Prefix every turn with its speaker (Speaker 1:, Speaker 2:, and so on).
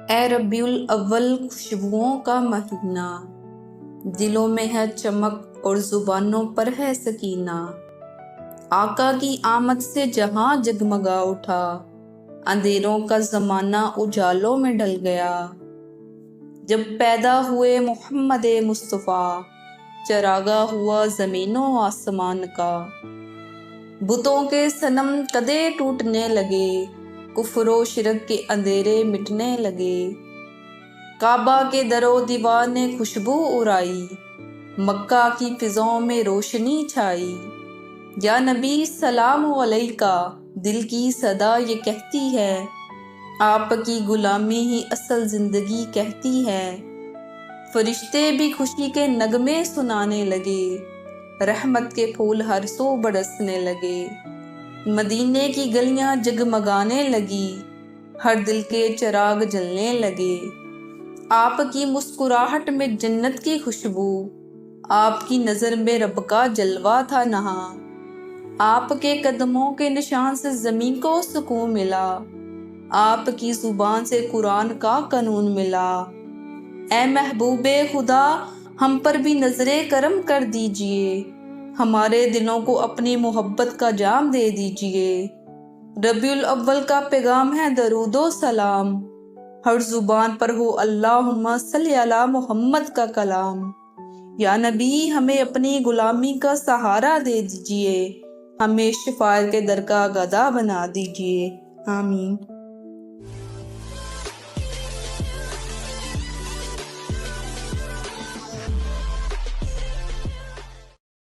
Speaker 1: اے ربیع الاول خوشبوؤں کا مہینہ، دلوں میں ہے چمک اور زبانوں پر ہے سکینہ۔ آقا کی آمد سے جہاں جگمگا اٹھا، اندھیروں کا زمانہ اجالوں میں ڈل گیا۔ جب پیدا ہوئے محمد مصطفیٰ، چراغاں ہوا زمین و آسمان کا۔ بتوں کے صنم کدے ٹوٹنے لگے، کفر و شرک کے اندھیرے مٹنے لگے۔ کعبہ کے در و دیوار نے خوشبو اڑائی، مکہ کی فضاؤں میں روشنی چھائی۔ یا نبی سلام علیکہ، دل کی صدا یہ کہتی ہے، آپ کی غلامی ہی اصل زندگی کہتی ہے۔ فرشتے بھی خوشی کے نغمے سنانے لگے، رحمت کے پھول ہر سو برسنے لگے۔ مدینے کی گلیاں جگمگانے لگی، ہر دل کے چراغ جلنے لگے۔ آپ کی مسکراہٹ میں جنت کی خوشبو، آپ کی نظر میں رب کا جلوہ تھا نہاں۔ آپ کے قدموں کے نشان سے زمین کو سکون ملا، آپ کی زبان سے قرآن کا قانون ملا۔ اے محبوب خدا، ہم پر بھی نظر کرم کر دیجئے، ہمارے دلوں کو اپنی محبت کا جام دے دیجئے۔ ربیع الاول کا پیغام ہے درود و سلام، ہر زبان پر ہو اللہم صلی علی محمد کا کلام۔ یا نبی ہمیں اپنی غلامی کا سہارا دے دیجئے، ہمیں شفاعت کے در کا گدا بنا دیجئے۔ آمین۔